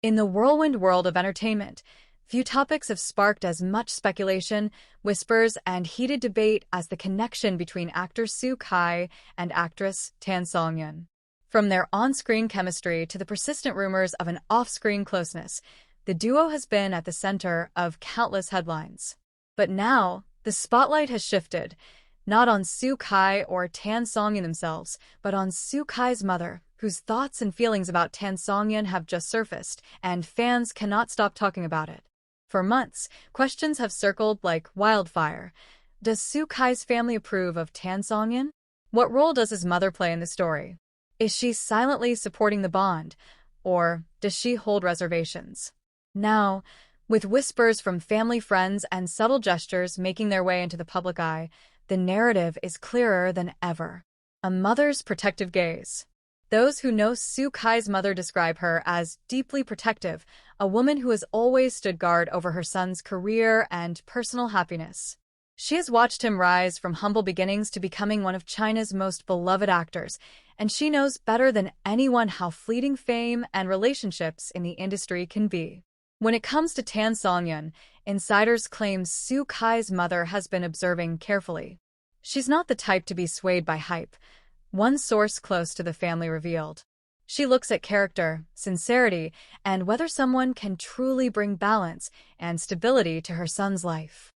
In the whirlwind world of entertainment, few topics have sparked as much speculation, whispers, and heated debate as the connection between actor Soo Kai and actress Tan Songyun. From their on-screen chemistry to the persistent rumors of an off-screen closeness, the duo has been at the center of countless headlines. But now, the spotlight has shifted, not on Soo Kai or Tan Songyun themselves, but on Soo Kai's mother, whose thoughts and feelings about Tan Songyun have just surfaced, and fans cannot stop talking about it. For months, questions have circled like wildfire. Does Soo Kai's family approve of Tan Songyun? What role does his mother play in the story? Is she silently supporting the bond, or does she hold reservations? Now, with whispers from family friends and subtle gestures making their way into the public eye, the narrative is clearer than ever. A mother's protective gaze. Those who know Soo Kai's mother describe her as deeply protective, a woman who has always stood guard over her son's career and personal happiness. She has watched him rise from humble beginnings to becoming one of China's most beloved actors, and she knows better than anyone how fleeting fame and relationships in the industry can be. When it comes to Tan Songyun, insiders claim Soo Kai's mother has been observing carefully. She's not the type to be swayed by hype, one source close to the family revealed. She looks at character, sincerity, and whether someone can truly bring balance and stability to her son's life.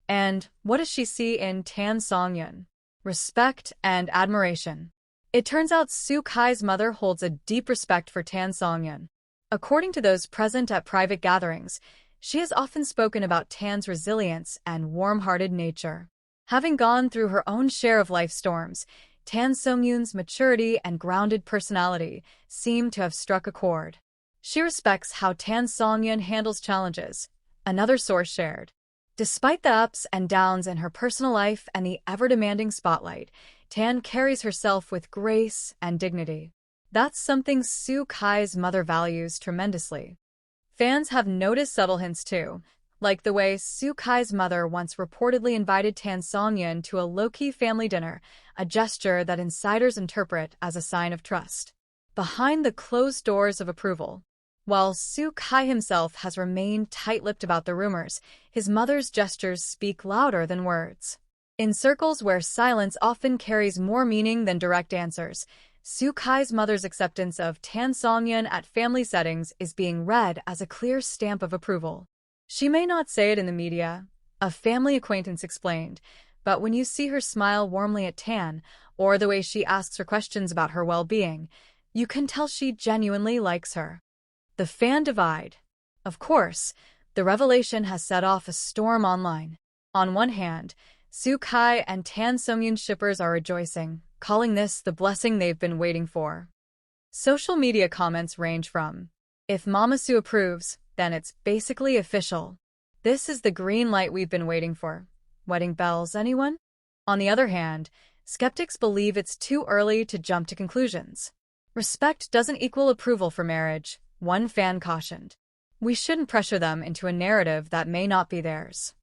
And what does she see in Tan Songyun? Respect and admiration. It turns out Soo Kai's mother holds a deep respect for Tan Songyun. According to those present at private gatherings, she has often spoken about Tan's resilience and warm-hearted nature. Having gone through her own share of life storms, Tan Songyun's maturity and grounded personality seem to have struck a chord. She respects how Tan Songyun handles challenges, another source shared. Despite the ups and downs in her personal life and the ever-demanding spotlight, Tan carries herself with grace and dignity. That's something Soo Kai's mother values tremendously. Fans have noticed subtle hints too, like the way Soo Kai's mother once reportedly invited Tan Songyun to a low-key family dinner, a gesture that insiders interpret as a sign of trust. Behind the closed doors of approval, while Soo Kai himself has remained tight-lipped about the rumors, his mother's gestures speak louder than words. In circles where silence often carries more meaning than direct answers, Soo Kai's mother's acceptance of Tan Songyun at family settings is being read as a clear stamp of approval. She may not say it in the media, a family acquaintance explained, but when you see her smile warmly at Tan, or the way she asks her questions about her well-being, you can tell she genuinely likes her. The fan divide. Of course, the revelation has set off a storm online. On one hand, Soo Kai and Tan Songyun shippers are rejoicing, calling this the blessing they've been waiting for. Social media comments range from, "If Mama Soo approves, then it's basically official. This is the green light we've been waiting for. Wedding bells, anyone?" On the other hand, skeptics believe it's too early to jump to conclusions. Respect doesn't equal approval for marriage, one fan cautioned. We shouldn't pressure them into a narrative that may not be theirs.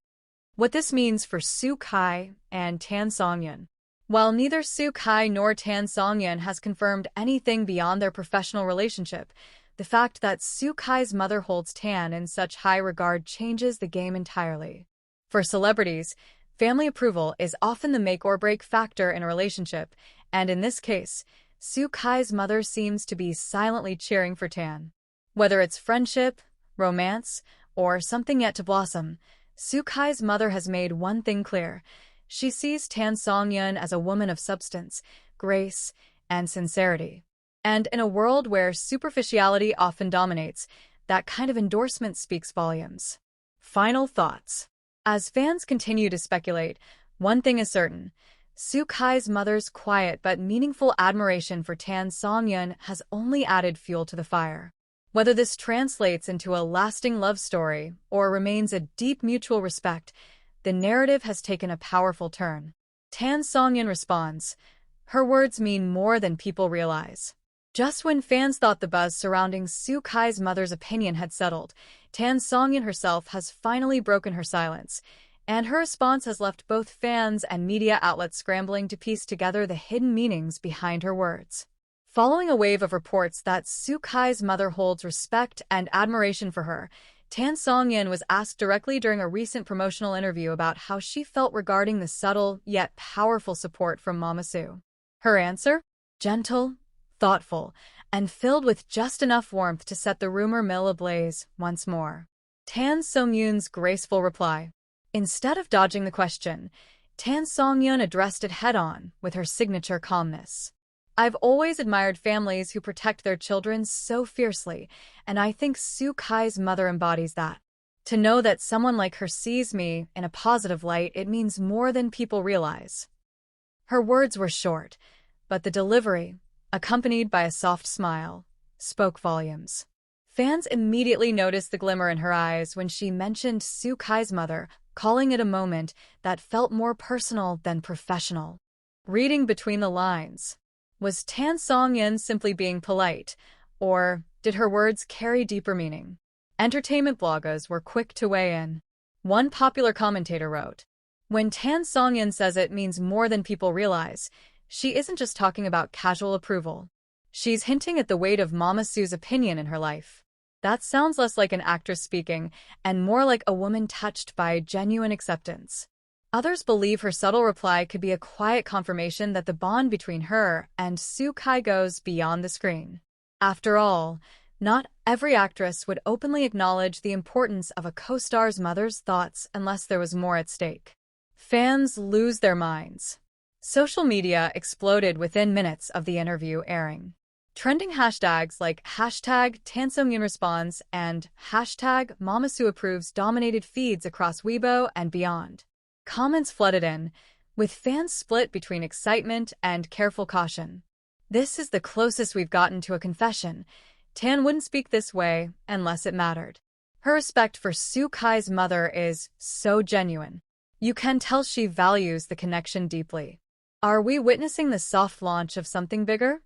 What this means for Soo Kai and Tan Songyun. While neither Soo Kai nor Tan Songyun has confirmed anything beyond their professional relationship, the fact that Soo Kai's mother holds Tan in such high regard changes the game entirely. For celebrities, family approval is often the make-or-break factor in a relationship, and in this case, Soo Kai's mother seems to be silently cheering for Tan. Whether it's friendship, romance, or something yet to blossom, Soo Kai's mother has made one thing clear. She sees Tan Songyun as a woman of substance, grace, and sincerity. And in a world where superficiality often dominates, that kind of endorsement speaks volumes. Final thoughts. As fans continue to speculate, one thing is certain. Soo Kai's mother's quiet but meaningful admiration for Tan Songyun has only added fuel to the fire. Whether this translates into a lasting love story or remains a deep mutual respect, the narrative has taken a powerful turn. Tan Songyun responds. Her words mean more than people realize. Just when fans thought the buzz surrounding Soo Kai's mother's opinion had settled, Tan Songyun herself has finally broken her silence, and her response has left both fans and media outlets scrambling to piece together the hidden meanings behind her words. Following a wave of reports that Soo Kai's mother holds respect and admiration for her, Tan Songyun was asked directly during a recent promotional interview about how she felt regarding the subtle yet powerful support from Mama Soo. Her answer? Gentle, thoughtful, and filled with just enough warmth to set the rumor mill ablaze once more. Tan Songyun's graceful reply. Instead of dodging the question, Tan Songyun addressed it head-on with her signature calmness. I've always admired families who protect their children so fiercely, and I think Soo Kai's mother embodies that. To know that someone like her sees me in a positive light, it means more than people realize. Her words were short, but the delivery, accompanied by a soft smile, spoke volumes. Fans immediately noticed the glimmer in her eyes when she mentioned Soo Kai's mother, calling it a moment that felt more personal than professional. Reading between the lines. Was Tan Songyun simply being polite, or did her words carry deeper meaning? Entertainment bloggers were quick to weigh in. One popular commentator wrote, "When Tan Songyun says it means more than people realize, she isn't just talking about casual approval. She's hinting at the weight of Mama Soo's opinion in her life. That sounds less like an actress speaking and more like a woman touched by genuine acceptance." Others believe her subtle reply could be a quiet confirmation that the bond between her and Soo Kai goes beyond the screen. After all, not every actress would openly acknowledge the importance of a co-star's mother's thoughts unless there was more at stake. Fans lose their minds. Social media exploded within minutes of the interview airing. Trending hashtags like hashtag #TanSongyunResponds and hashtag #MamaSooApproves dominated feeds across Weibo and beyond. Comments flooded in, with fans split between excitement and careful caution. This is the closest we've gotten to a confession. Tan wouldn't speak this way unless it mattered. Her respect for Soo Kai's mother is so genuine. You can tell she values the connection deeply. Are we witnessing the soft launch of something bigger?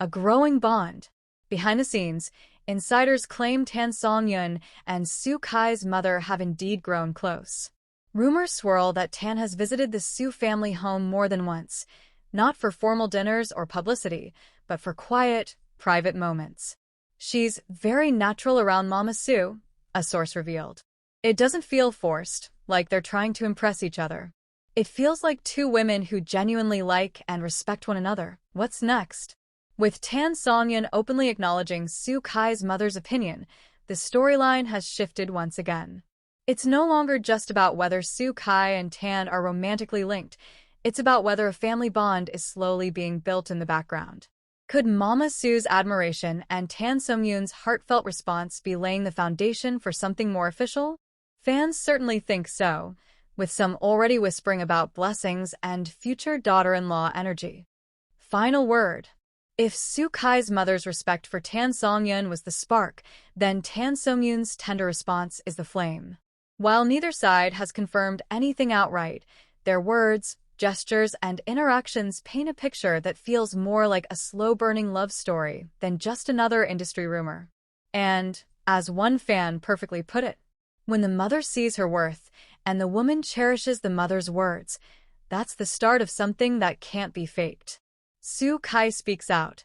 A growing bond. Behind the scenes, insiders claim Tan Songyun and Soo Kai's mother have indeed grown close. Rumors swirl that Tan has visited the Soo family home more than once, not for formal dinners or publicity, but for quiet, private moments. She's very natural around Mama Soo, a source revealed. It doesn't feel forced, like they're trying to impress each other. It feels like two women who genuinely like and respect one another. What's next? With Tan Songyun openly acknowledging Soo Kai's mother's opinion, the storyline has shifted once again. It's no longer just about whether Soo Kai and Tan are romantically linked. It's about whether a family bond is slowly being built in the background. Could Mama Soo's admiration and Tan Songyun's heartfelt response be laying the foundation for something more official? Fans certainly think so, with some already whispering about blessings and future daughter-in-law energy. Final word. If Soo Kai's mother's respect for Tan Songyun was the spark, then Tan Songyun's tender response is the flame. While neither side has confirmed anything outright, their words, gestures, and interactions paint a picture that feels more like a slow-burning love story than just another industry rumor. And, as one fan perfectly put it, when the mother sees her worth and the woman cherishes the mother's words, that's the start of something that can't be faked. Soo Kai speaks out.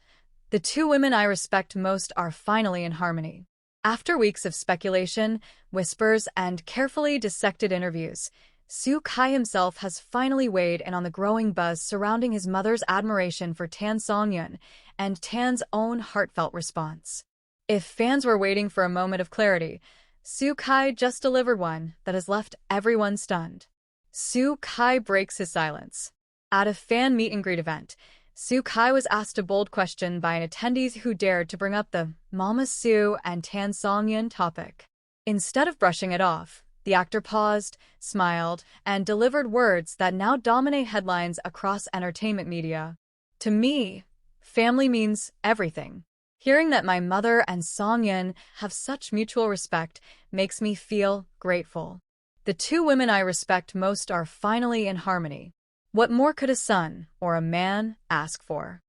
The two women I respect most are finally in harmony. After weeks of speculation, whispers, and carefully dissected interviews, Soo Kai himself has finally weighed in on the growing buzz surrounding his mother's admiration for Tan Songyun and Tan's own heartfelt response. If fans were waiting for a moment of clarity, Soo Kai just delivered one that has left everyone stunned. Soo Kai breaks his silence. At a fan meet-and-greet event, Soo Kai was asked a bold question by an attendee who dared to bring up the Mama Soo and Tan Songyun topic. Instead of brushing it off, the actor paused, smiled, and delivered words that now dominate headlines across entertainment media. To me, family means everything. Hearing that my mother and Songyun have such mutual respect makes me feel grateful. The two women I respect most are finally in harmony. What more could a son or a man ask for?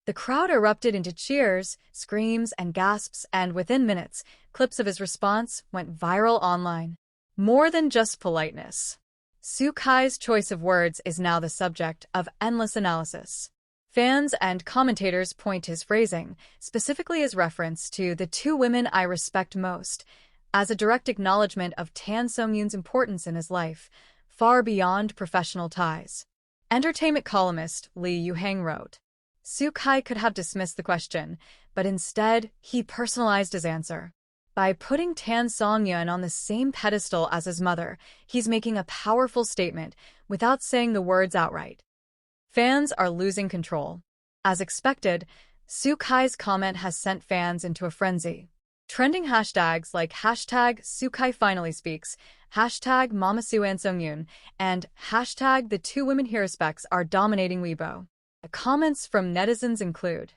The crowd erupted into cheers, screams, and gasps, and within minutes, clips of his response went viral online. More than just politeness. Soo Kai's choice of words is now the subject of endless analysis. Fans and commentators point to his phrasing, specifically his reference to "the two women I respect most," as a direct acknowledgement of Tan Songyun's importance in his life, far beyond professional ties. Entertainment columnist Lee Yu-hang wrote, "Soo-kai could have dismissed the question, but instead, he personalized his answer. By putting Tan Songyun on the same pedestal as his mother, he's making a powerful statement without saying the words outright." Fans are losing control. As expected, Soo-kai's comment has sent fans into a frenzy. Trending hashtags like hashtag Soo-kai finally speaks, hashtag Mama Soo and Songyun, and hashtag the two women he respects are dominating Weibo. The comments from netizens include,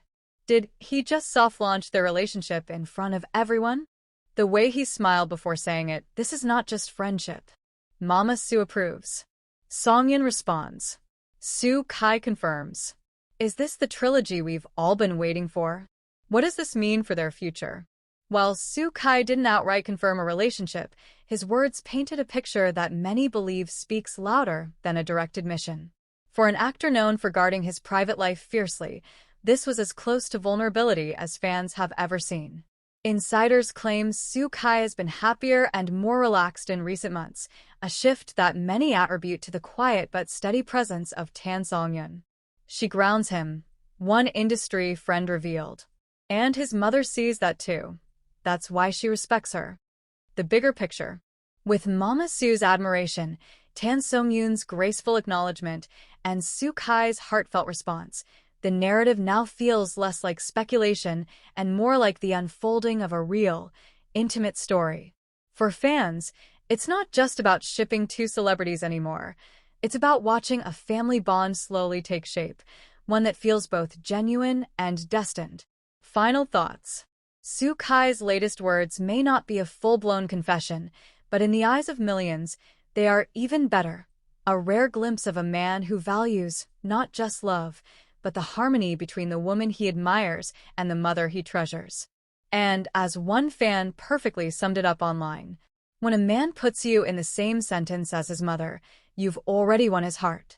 "Did he just soft-launch their relationship in front of everyone? The way he smiled before saying it, this is not just friendship." Mama Soo approves. Songyun responds. Soo-kai confirms. Is this the trilogy we've all been waiting for? What does this mean for their future? While Soo-kai didn't outright confirm a relationship, his words painted a picture that many believe speaks louder than a direct admission. For an actor known for guarding his private life fiercely, this was as close to vulnerability as fans have ever seen. Insiders claim Soo-kai has been happier and more relaxed in recent months, a shift that many attribute to the quiet but steady presence of Tan Songyun. She grounds him, one industry friend revealed. And his mother sees that too. That's why she respects her. The bigger picture. With Mama Soo's admiration, Tan Songyun's graceful acknowledgement, and Soo-kai's heartfelt response, the narrative now feels less like speculation and more like the unfolding of a real, intimate story. For fans, it's not just about shipping two celebrities anymore. It's about watching a family bond slowly take shape, one that feels both genuine and destined. Final thoughts. Soo-kai's latest words may not be a full-blown confession, but in the eyes of millions, they are even better. A rare glimpse of a man who values not just love, but the harmony between the woman he admires and the mother he treasures. And as one fan perfectly summed it up online, when a man puts you in the same sentence as his mother, you've already won his heart.